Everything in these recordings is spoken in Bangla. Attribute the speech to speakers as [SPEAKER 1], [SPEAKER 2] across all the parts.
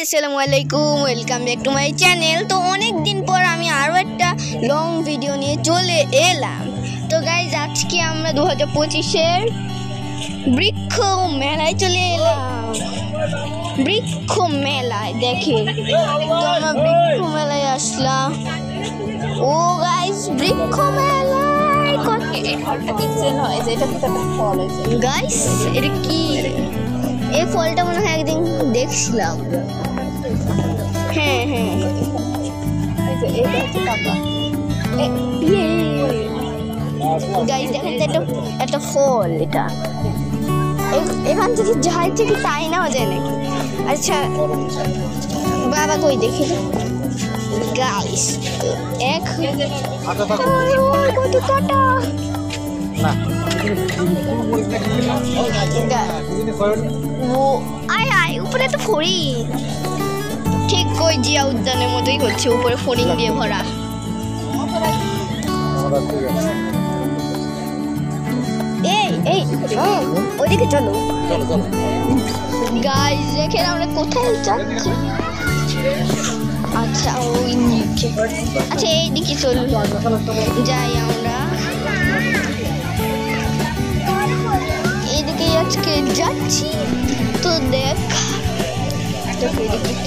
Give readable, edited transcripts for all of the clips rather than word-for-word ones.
[SPEAKER 1] আসসালামু আলাইকুম, welcome back to my channel. তো অনেক দিন পর আমি আরও একটা লং ভিডিও নিয়ে চলে এলাম। তো গাইজ আজকে আমরা 2025-এর বৃক্ষ মেলায় চলে এলাম। বৃক্ষ মেলায় দেখে তো আমরা বৃক্ষ মেলায় আসলাম। ও গাইজ বৃক্ষ মেলায় গাইজ এটা কি? এই ফলটা মনে হয় একদিন দেখছিলাম। হ্যাঁ হ্যাঁ গাইস দেখেন তো একটা ফল। এটা এখান থেকে যাই থেকে তাই নেওয়া যায় নাকি? আচ্ছা বাবা কই দেখি গাইস এক কত কাটা উপরে তো ফড়িং, ঠিক কই জিয়া উদ্যানের মতোই হচ্ছে, উপরে ফড়িং দিয়ে ভরা। ওইদিকে চলো গাইস, দেখেন আমরা কোথায় যাচ্ছি। আচ্ছা ওই নিচে, আচ্ছা এইদিকে চলো যাই আমরা। এদিকে আজকে যাচ্ছি তো দেখা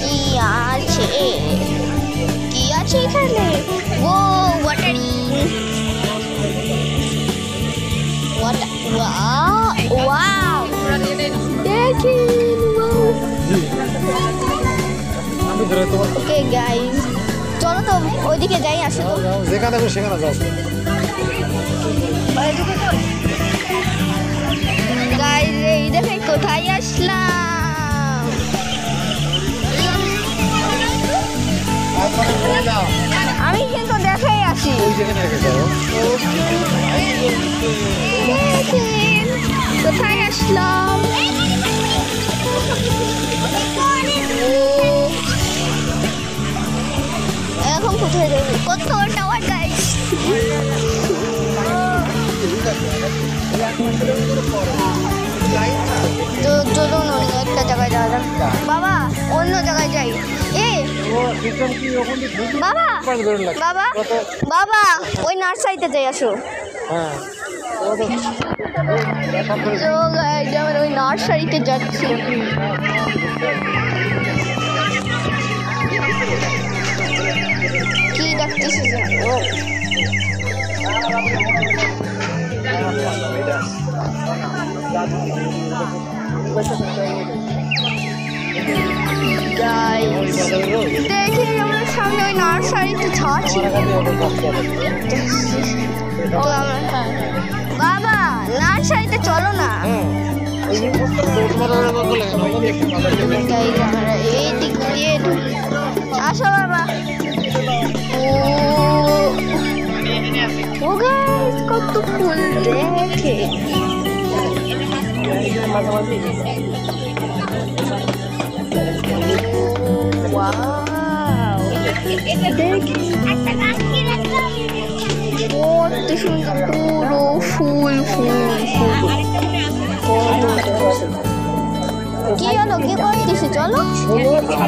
[SPEAKER 1] কি আছে এখানে। ও ওয়াটারিং, ওয়াও দেখেন। ওকে গাইস চলো তো ওইদিকে যাই। আসো যেখানে সেখানে যাও গাইস। এই দেখেন কোথায় আসলাম। আমি কিন্তু দেখাই আসি। কোথায় আসলাম? এখন কোথায় যাবো? কত টাওয়ার গাইস। তো চলুন অন্য একটা জায়গায় যাওয়া যাক। বাবা অন্য জায়গায় যাই। বাবা বাবা বাবা ওই নার্সারিতে যাই, আসো। আমরা ওই নার্সারিতে যাচ্ছি। কি ডাকতেছে? দেখি আমরা সামনে ওই নার্সারিতে যাচ্ছি। বাবা নার্সারিতে চলো না। এই দিক দিয়ে আসো বাবা। ও গাইস কত ফুল দেখে। ওয়াও দেখি কত সুন্দর, পুরো ফুল ফুল ফুল। কি হলো, কি করতেছি? চলো সুন্দর তো।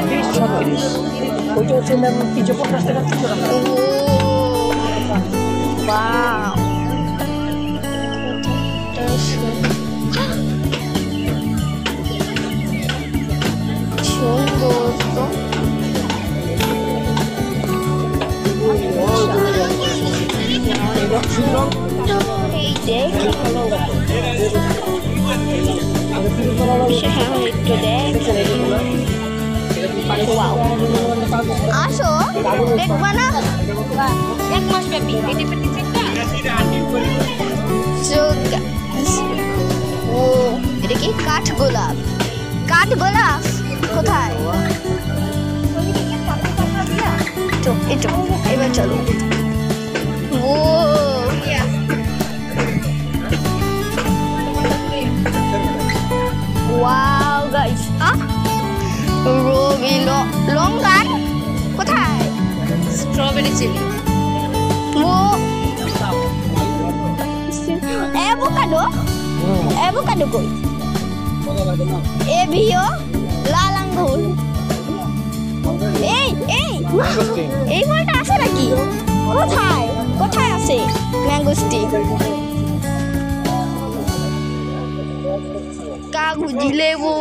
[SPEAKER 1] আসো দেখবা না? এক মাস ব্যাপী ও এটা কি কাঠগোলাপ? কাঠগোলাপ কোথায়? এবার চলো। ও ওয়াও গাইস, রবি লঙ্কান কোথায়? Strawberry chilli. Oh avocado, avocado কই? এ ভিও লাল আঙ্গুর। এই ফলটা আছে নাকি? কোথায় কোথায় আছে ম্যাঙ্গোস্টিন? কাগজি লেবু।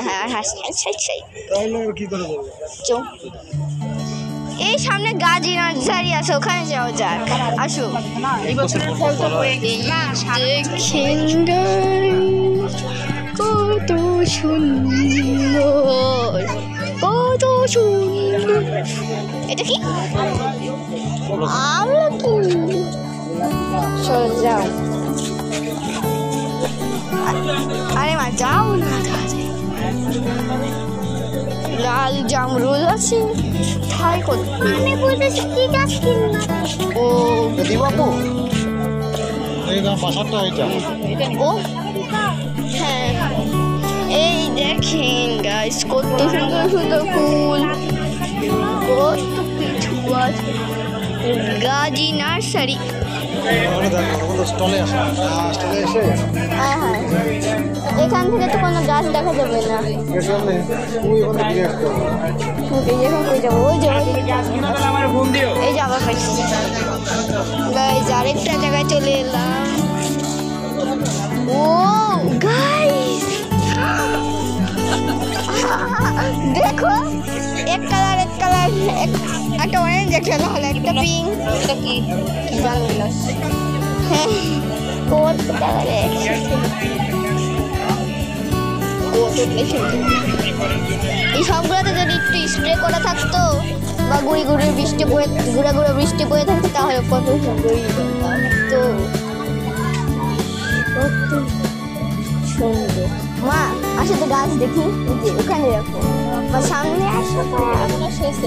[SPEAKER 1] হ্যাঁ হ্যাঁ এই সামনে গাজী নার্সারি আছে, ওখানে যাওয়া যাক। আসো। কত সুন্দর, কত সুন্দর। এটা কি? আমলকি। চল যাও। আরে মা যাও না। লাল জামরুল আছে। তাই কত মানে বলতেছি কি গাছ কিনবা? ও দিব তো। এই দাম 65 এটা। ও হ্যাঁ, এই দেখেন গাইস কত সুন্দর সুন্দর ফুল, কত কিছু আছে। গাজী নার্সারি। হ্যাঁ হ্যাঁ, এখান থেকে তো কোনো গাছ দেখা যাবে না। এই যাবার পাইছি গাইস, আরেকটা জায়গায় চলে এলাম। ও গাইস দেখো, এক কালার একটা অরেঞ্জ, একটা লাল, একটা পিঙ্ক। এটা কি জানি না। হ্যাঁ কত কালারে এই সবগুলোতে যদি একটু স্প্রে করা থাকতো বা গুঁড়ি গুঁড়ি বৃষ্টি পড়ে গুঁড়া গুঁড়া বৃষ্টি পড়ে থাকতো তাহলে কত সুন্দরই তো। কত সুন্দর। মা আসে তো গাছ দেখি, ওখানে রাখো বা সামনে আসো। শেষ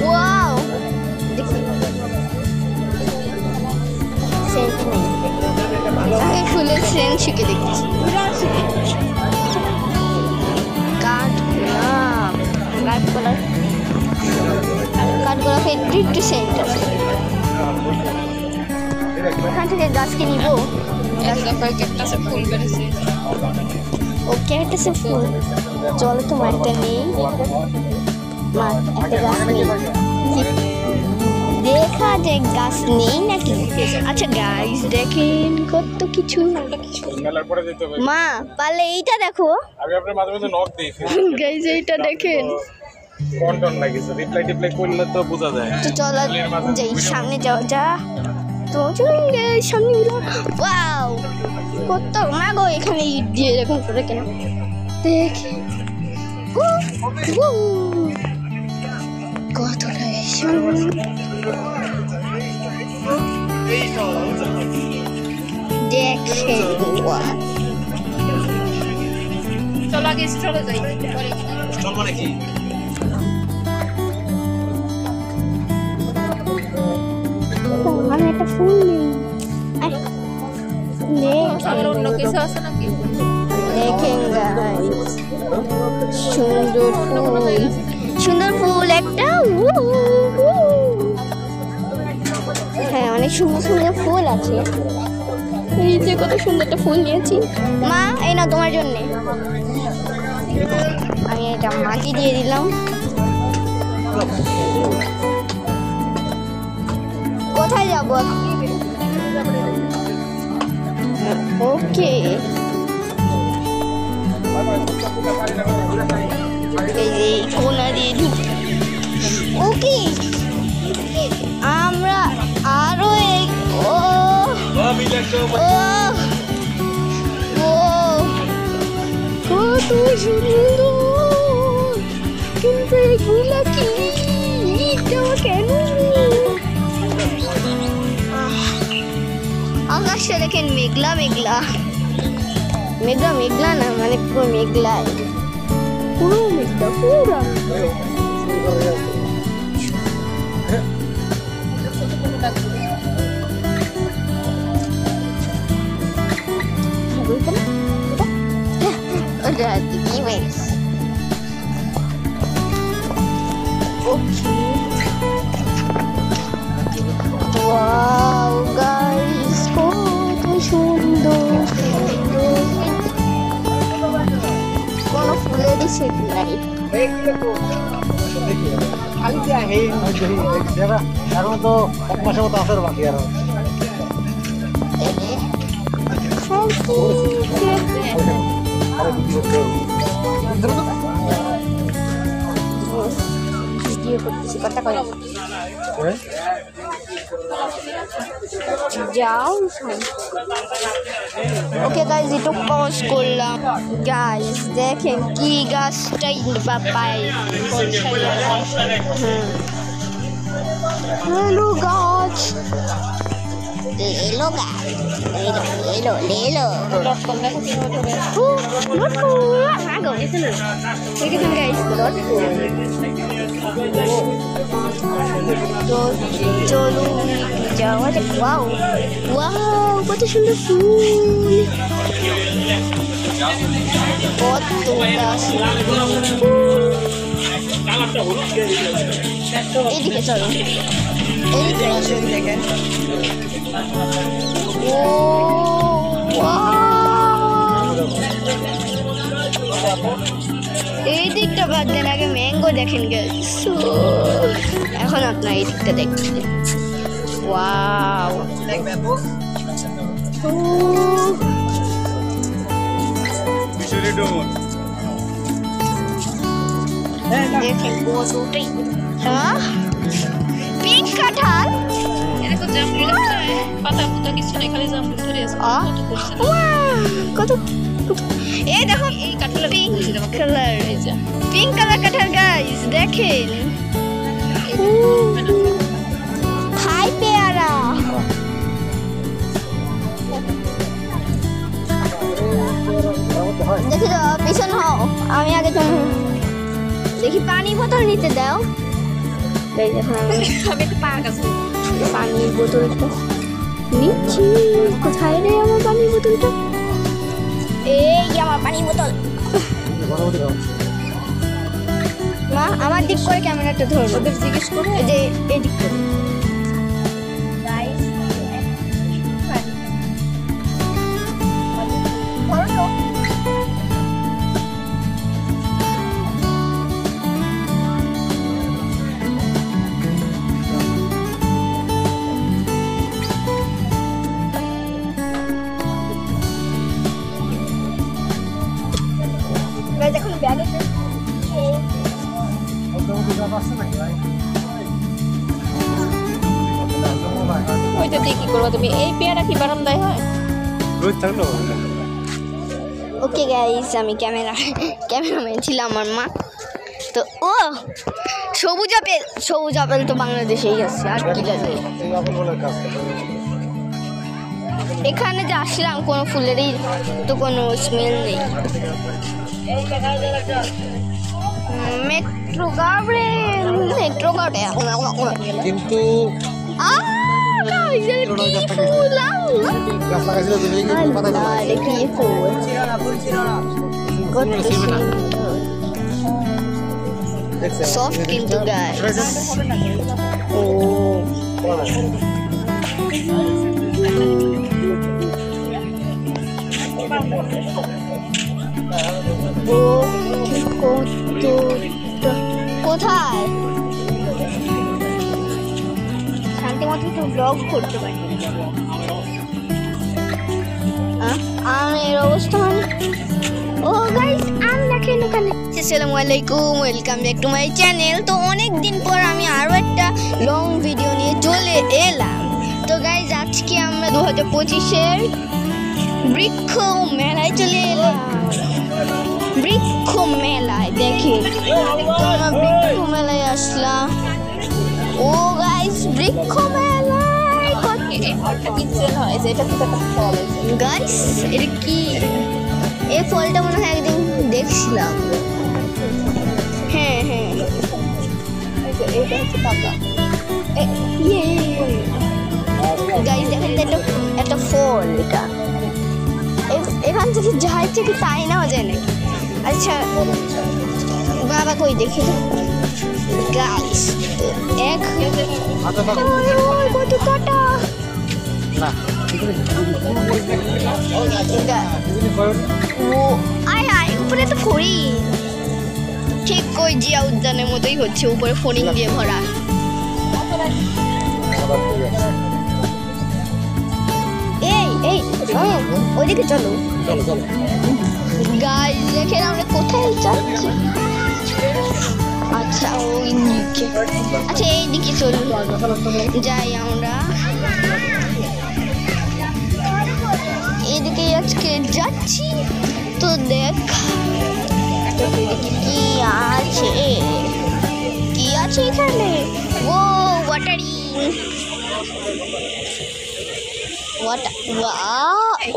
[SPEAKER 1] ওয়াও দেখি সেন্ট নেই, আগে ফুলের সেন্ট শিখে দেখছি। কাঠগোলাপে একটু সেন্ট আছে। ওখান থেকে গাছকে নিবো। ওকে একটা সে ফুল চলো তো মাঠটা নেই, একটা গাছ নেই দেখা যায়, গাছ নেই নাকি? আচ্ছা গাইস দেখেন কত কিছু। মা পারলে এইটা দেখো গাইস, এইটা দেখেন তো চলো যাই সামনে যাও যা তো সামনে। ওয়াও কত না গো, এখানে ইট দিয়ে এরকম করে কেন দেখে কতটা দেখে। চলো আগে চলে যাই। চল মানে কি? আমি একটা ফুল অন্য কিছু আছে নাকি? দেখেন সুন্দর ফুল, সুন্দর ফুল একটা। হ্যাঁ অনেক সুন্দর সুন্দর ফুল আছে। এই যে কত সুন্দর একটা ফুল নিয়েছি। মা এই না তোমার জন্যে। আমি এটা মাটি দিয়ে দিলাম। কোথায় যাবো? ওকে এই কোনা দিয়ে ওকে আমরা আরো কত সুন্দর, কিন্তু এগুলা কি কেন? আকাশটা দেখেন মেঘলা মেঘলা, মেঘলা মেঘলা না মানে পুরো মেঘলা, পুরো মেঘলা পুরো। Wow guys,
[SPEAKER 2] এখন তো এক মাসের মতো আসার বাকি আরো
[SPEAKER 1] যাও ওকে গাইজ একটু পজ করলাম গাইজ দেখেন কি গাছটাই পাই হ্যালো গাছ লেলো গাছ লেলো লেলো তো চলুন যাওয়া যাক ওয়াও ওয়াও কত সুন্দর ফুল কতটা এদিকে চলো এদিকে দেখেন ও এই দিকটা বাদ দেন আগে ম্যাঙ্গো দেখেন এখন আপনার এই দিকটা দেখছেন ওয়াও দেখেন কতটাই পিঙ্ক কাঁঠাল এরকম জামরুল পাতা পুতা কিছু নেই খালি জামরুল ধরে আছে কত এই দেখো এই কাঁঠাল পিঙ্ক কালার পিঙ্ক কালার কাঁঠাল গাইস দেখেন হাই পেয়ারা দেখি তো পিছন হও আমি আগে দেখি পানি বোতল নিতে দাও আমি একটু পানির বোতলটা নিচ্ছি কোথায় রে আমার পানির বোতলটা এই আমার পানির বোতল মা আমার দিক করে ক্যামেরাটা ধরো ওদের জিজ্ঞেস করে যে এই দিক করে দেখুন ব্যাগে ওইটা দিয়ে কি করবো তুমি এই পেয়ারা কি বারান্দায় হয় ওকে গাইস আমি ক্যামেরাম্যান ছিলাম আমার মা তো ও সবুজ আপেল তো বাংলাদেশেই আছে আর কি লাগে এখানে যে আসলাম কোনো ফুলেরই তো কোনো স্মেল নেই মেট্রো গার্ডেন
[SPEAKER 2] কিন্তু
[SPEAKER 1] সফট কিন্তু গাইস ও কোথায় শান্তি মতো একটু ব্লগ করতে পারি আমের অবস্থা মানে ও গাইস আম দেখেন ওখানে আসসালামু আলাইকুম welcome back to my channel তো অনেক দিন পর আমি আরও একটা লং ভিডিও নিয়ে চলে এলাম তো গাইস আজকে আমরা 2025-এর বৃক্ষ মেলায় চলে এলাম বৃক্ষ মেলায় দেখেন আমরা বৃক্ষ মেলায় আসলাম ও গাইস বৃক্ষ মেলায় কত কিচেন হয় এটা তো একটা ফল গাইস এটা কি এই ফলটা মনে হয় একদিন দেখছিলাম হ্যাঁ হ্যাঁ এটা হচ্ছে পাকা গাইস দেখেন একটা ফল এটা এখান থেকে যাই থেকে তাই নেওয়া যায় নাকি আচ্ছা বাবা কই দেখি গাইস এক কত কাটা ও আয় আয় উপরে তো ফড়ি ঠিক ওই জিয়া উদ্যানের মতোই হচ্ছে, উপরে ফড়িং দিয়ে ভরা। এই এই ওইদিকে চলো গাইস, দেখেন আমরা কোথায় যাচ্ছি। আচ্ছা ওই দিকে, আচ্ছা এইদিকে চলো যাই আমরা, এইদিকে আজকে যাচ্ছি। তো দেখ কি আছে, কি আছে এখানে। ও ওয়াটারিং,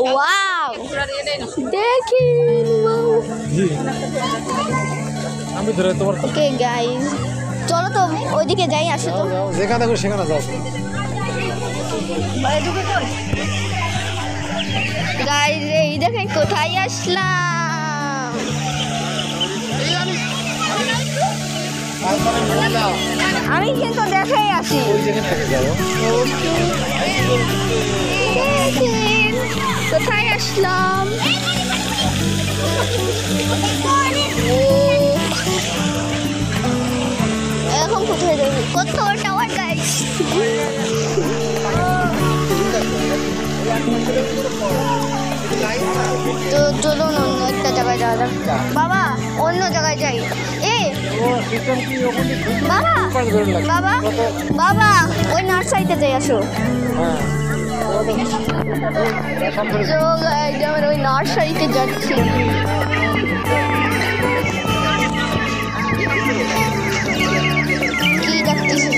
[SPEAKER 1] ওয়াও দেখেন,
[SPEAKER 2] আমি ধরে তোমার
[SPEAKER 1] ওকে গাইস চলো তো ওইদিকে যাই, আসো তো
[SPEAKER 2] যেখানে দেখো সেখানে যাও।
[SPEAKER 1] গাইস এই দেখেন কোথায় আসলাম। আমি কিন্তু দেখাই আসি, কোথায় আসলাম। এখন কোথায় যাবো, কত টাওয়ার গাইস। তো চলুন অন্য একটা জায়গায় যাওয়া যাক। বাবা অন্য জায়গায় যাই। বাবা বাবা বাবা ওই নার্সারিতে যাই, আসো। আমরা ওই নার্সারিতে যাচ্ছি। কি দেখতেছি,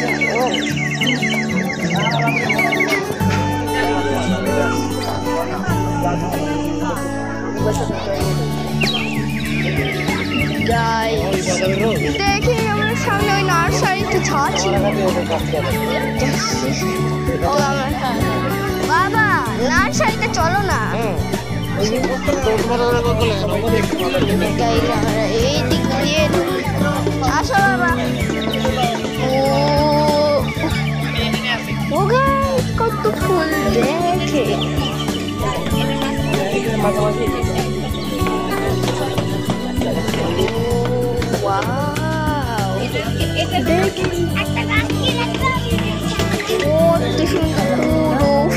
[SPEAKER 1] দেখি আমার সামনে ওই নার্সারিতে যাচ্ছি। বাবা নার্সারিতে চলো না, এই দিক দিয়ে আসো বাবা। ও গাইস কত ফুল দেখে,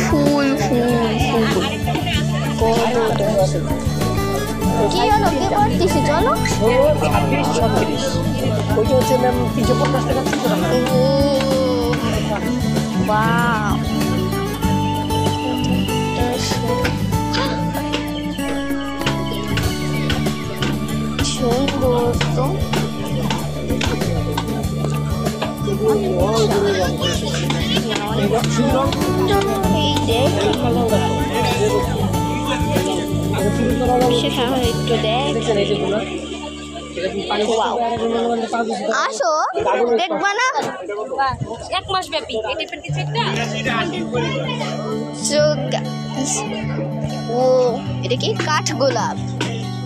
[SPEAKER 1] ফুল কি হলো, কি করতেছি, চলো। সুন্দর তো, এই দেখ একটু দেখ, আসো দেখবা না,
[SPEAKER 3] 1 মাস ব্যাপী এই টাইপের কিছু একটা।
[SPEAKER 1] ও এটা কি কাঠগোলাপ,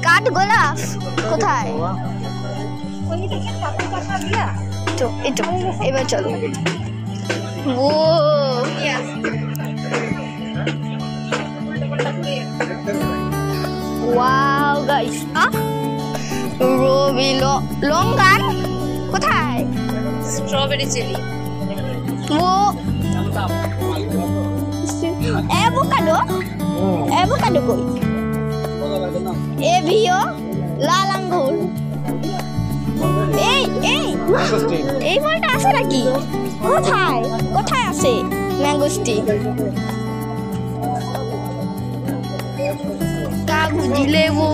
[SPEAKER 1] কাঠগোলাপ কোথায়, এবার চলো। ও ওয়াও গাইস, রবি লঙ্গান কোথায়,
[SPEAKER 3] স্ট্রবেরি চেরি,
[SPEAKER 1] ও অ্যাভোকাডো, অ্যাভোকাডো কই, এভিও লাল আঙ্গুর। এই এই এই ফলটা আছে নাকি, কোথায় কোথায় আছে ম্যাঙ্গোস্টিক, কাগজি লেবু,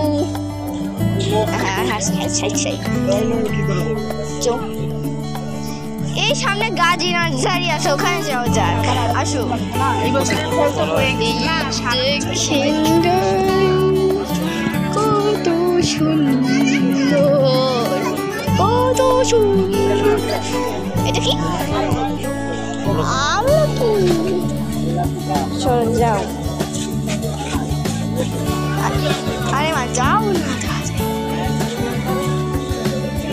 [SPEAKER 1] এই সামনে গাজী নার্সারি আছে, ওখানে যাওয়া যাক, আসো। কত সুন্দর, কত সুন্দর, এটা কি আমলকি, চল যাও। আরে মা যাও না,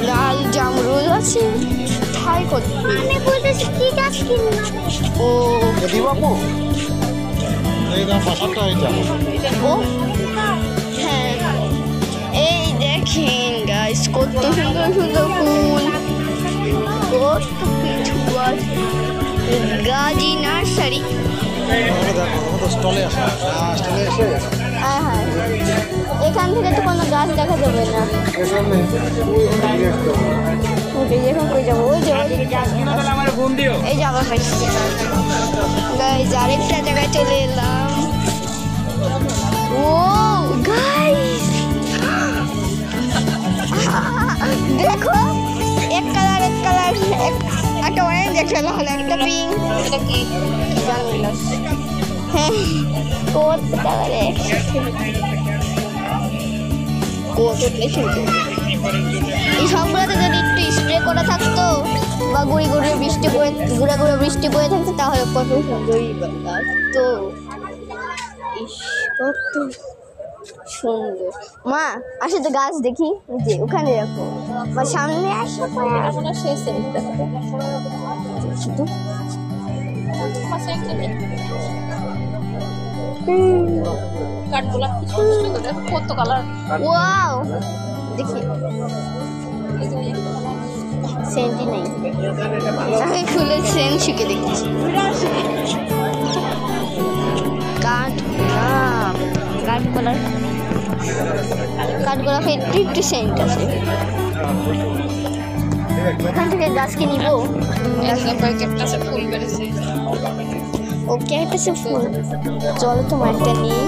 [SPEAKER 1] লাল জামরুল আছে, ঠাই কত, আমি বলতেছি কি গাছ কিনলাম। ও
[SPEAKER 2] দিবাপু এই দাম বাসাটা এটা।
[SPEAKER 1] ও হ্যাঁ, এই দেখেন গাইস গাইস কত সুন্দর সুন্দর ফুল, কত কিছু আছে। গাজী নার্সারি।
[SPEAKER 2] স্টলে আসা স্টলে এসে
[SPEAKER 1] হ্যাঁ হ্যাঁ, এখান থেকে তো কোনো গাছ দেখা যাবে না। ওকে এখন কই যাবো? ওই যে এই যে আবার পাইছি গাইস, আরেকটা জায়গায় চলে এলাম। ও গাইস দেখো, এক কালার একটা অরেঞ্জ, একটা লাল, একটা পিঙ্ক,
[SPEAKER 3] এটা কি?
[SPEAKER 1] হ্যাঁ কত কালার একসাথে, কতটাই সুন্দর। এই সবগুলোতে যদি একটু স্প্রে করা থাকতো বা গুঁড়ি বৃষ্টি পড়ে থাকতো তাহলে কত সুন্দরই লাগতো। ইস কত সুন্দর। মা আসে তো গাছ দেখি, যে ওখানে রাখো বা সামনে আসো।
[SPEAKER 3] এখন আর শেষ
[SPEAKER 1] শুধু
[SPEAKER 3] কাঠগোলাপ কত কালার।
[SPEAKER 1] ওয়াও দেখি সেন্টই নেই, আমি ফুলের সেন্ট শিখে দেখছি। কাঠগোলাপ একটু সেন্ট আছে। ওখান থেকে গাছ কি নিবো?
[SPEAKER 3] ফুল বেড়েছে।
[SPEAKER 1] ওকে একটা সে ফুল, চলো তোমার একটা নিই।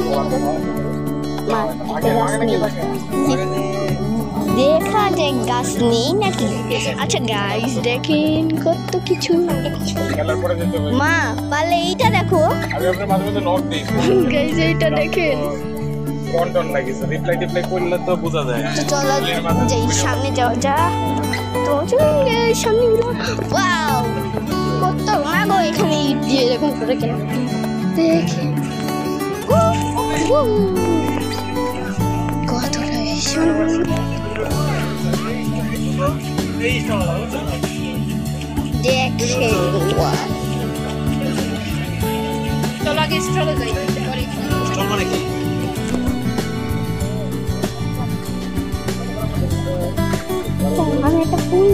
[SPEAKER 1] মা একটা গাছ নেই, দেখা যায় গাছ নেই নাকি। আচ্ছা গাইস দেখেন কত কিছু। মা পারলে এইটা দেখো গাইস, এইটা দেখেন। চলো যাই সামনে, যাওয়া যা তো সামনে। ওয়াও কত মাগো, এখানে ইট দিয়ে এরকম করে কেন দেখি কতটা সুন্দর। দেখেন
[SPEAKER 3] চলো আগে স্টলে যাই।
[SPEAKER 2] স্টল মানে কি?
[SPEAKER 1] আমি একটা ফুল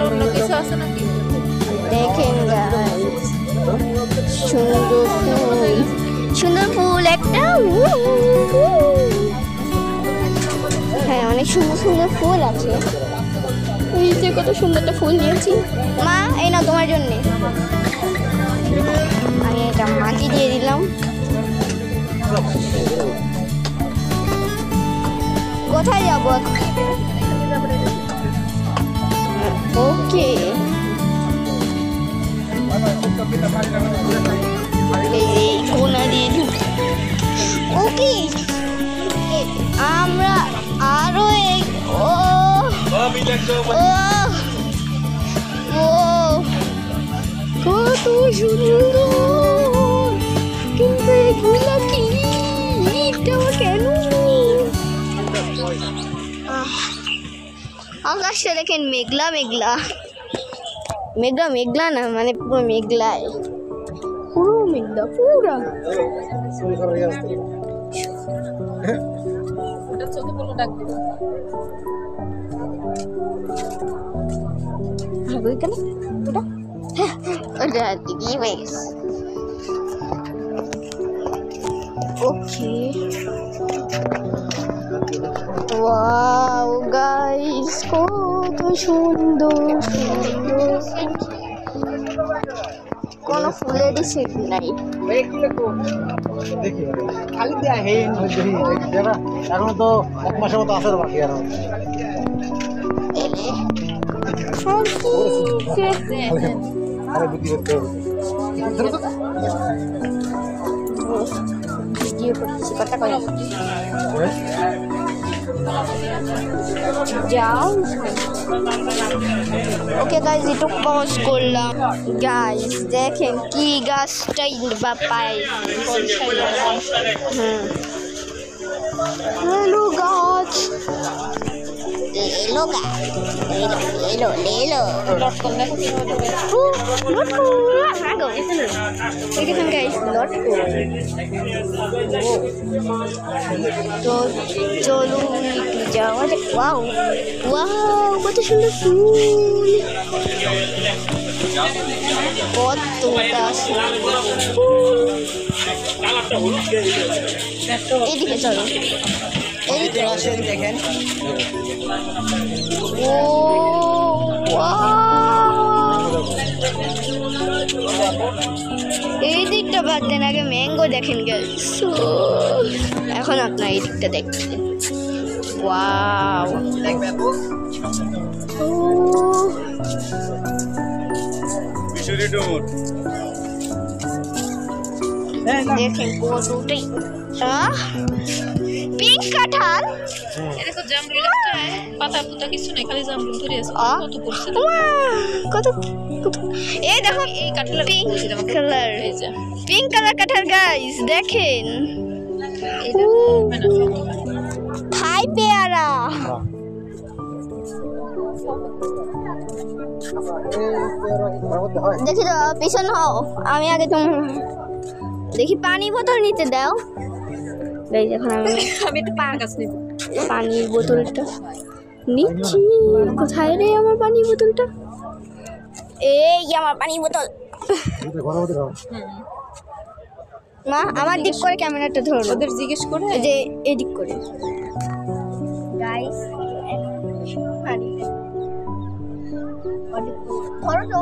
[SPEAKER 3] অন্য কিছু আছে নাকি?
[SPEAKER 1] দেখেন সুন্দর ফুল একটা। হ্যাঁ অনেক সুন্দর ফুল আছে। এই যে কত সুন্দর একটা ফুল নিয়েছি। মা এই না তোমার জন্য, আমি এটা মাটি দিয়ে দিলাম। কোথায় যাবো? ওকে কোনা দিয়ে ওকে, আমরা আরো কত সুন্দর, কিন্তু এগুলো কি কেন? আকাশটা দেখেন মেঘলা মেঘলা না, মানে পুরো মেঘলায়, পুরো মেঘলা পুরো।
[SPEAKER 3] ওটা চোখে বলো ডাকবে।
[SPEAKER 1] ওকে ওয়াও গাইস কত সুন্দর কোনো ফুলেরই সেট নাই।
[SPEAKER 2] দেখি খালি দেয়া হেন দেখি যারা এখন তো 1 মাসের মতো আছে বাকি। আর আরে বুদ্ধি করতে হবে।
[SPEAKER 1] যাও ওকে গাইস, একটু পজ করলাম। গাইস দেখেন কি গাছটাই বা পাই। হ্যালো গাছ, लो ले लो
[SPEAKER 3] লটকন দেখো কিভাবে ঢোকে।
[SPEAKER 1] লটকো হ্যাঁ গো এই দেখুন গাইস লটকো তো চলুন একটু যাওয়া যাক ওয়াও ওয়াও কত সুন্দর ফুল কতটা সুন্দর ফুল এদিকে চলো এদিকে
[SPEAKER 2] আসেন দেখেন
[SPEAKER 1] ও এই দিকটা বাদ দেন আগে ম্যাঙ্গো দেখেন গাইস এখন আপনার এই দিকটা দেখছেন ওয়াও দেখেন কতটাই পিঙ্ক কাঁঠাল
[SPEAKER 3] এই দেখো জামরুল গাছটায় পাতা পুতা কিছু নেই, খালি জামরুল ধরে আছে। কত করছে
[SPEAKER 1] কত কত এই দেখো
[SPEAKER 3] এই কাঁঠালের
[SPEAKER 1] পিঙ্ক
[SPEAKER 3] বলছি তোমাকে।
[SPEAKER 1] কালার
[SPEAKER 3] এই যে
[SPEAKER 1] পিঙ্ক কালার কাঁঠাল গাইস দেখেন
[SPEAKER 3] এইটা হয় না সব।
[SPEAKER 1] থাই পেয়ারা দেখি তো পিছন হও আমি আগে তোমার দেখি পানি বোতল নিতে দাও এই যখন আমি
[SPEAKER 3] আমি একটু পান গাছ নেব।
[SPEAKER 1] পানির বোতলটা নিচ্ছি কোথায় রে আমার পানির বোতলটা এই আমার পানির বোতল মা আমার দিক করে ক্যামেরাটা ধরো
[SPEAKER 3] ওদের জিজ্ঞেস করে
[SPEAKER 1] এই যে এদিক করে গাইস পানি ধরো তো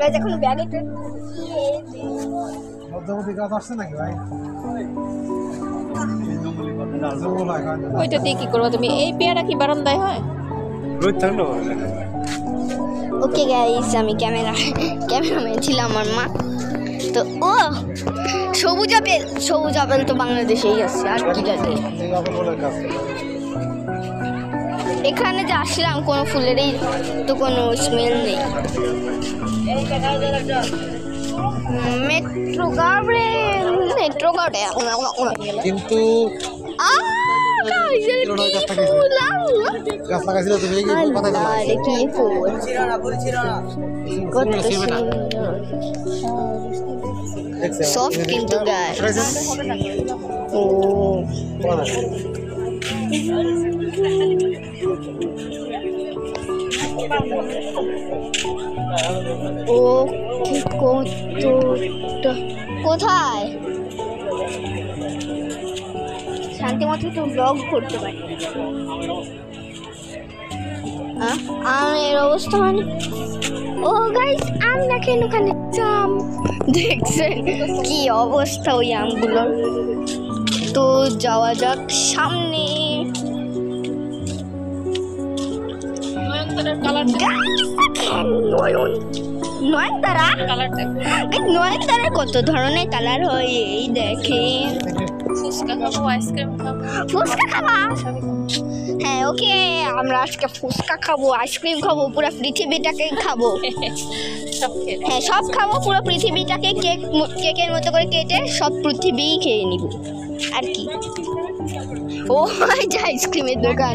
[SPEAKER 1] গাইস এখন ব্যাগে
[SPEAKER 2] মধ্যবর্তী গাছ আসছে নাকি ভাই
[SPEAKER 3] ওইটা দিয়ে কি করবো তুমি? এই পেয়ারা কি বারান্দায় হয়?
[SPEAKER 1] ওকে গাইস আমি ক্যামেরাম্যান ছিলাম আমার মা তো ও সবুজ আপেল তো বাংলাদেশেই আছে আর কি জানি
[SPEAKER 2] এই আপেলের গাছ
[SPEAKER 1] এখানে যে আসলাম কোনো ফুলেরই তো কোনো স্মেল নেই মেট্রো গার্ডেন
[SPEAKER 2] কিন্তু গাছ লাগাইছিল তুমি এই কথাই তো
[SPEAKER 1] আরে কি ফুল কত সুন্দর সফট কিন্তু গাইস ও ও কি কতটা কোথায় শান্তি মতো একটু ব্লগ করতে পারি আমের অবস্থা মানে ও গাইস আম দেখেন ওখানে জাম দেখছেন কি অবস্থা ওই আমগুলোর তো যাওয়া যাক সামনে
[SPEAKER 3] নয়নতারার কালার
[SPEAKER 1] নয়নতারা
[SPEAKER 3] কালার দেখো।
[SPEAKER 1] নয়নতারার কত ধরনের কালার হয় এই দেখেন
[SPEAKER 3] ফুচকা খাবো, আইসক্রিম খাবো।
[SPEAKER 1] ফুচকা খাবা হ্যাঁ ওকে আমরা আজকে ফুচকা খাবো আইসক্রিম খাবো পুরো পৃথিবীটাকে খাবো
[SPEAKER 3] সব খেয়ে নেবো।
[SPEAKER 1] হ্যাঁ সব খাবো পুরো পৃথিবীটাকে কেকের মতো করে কেটে সব পৃথিবী খেয়ে নিব আর কি ও যে আইসক্রিমের দোকান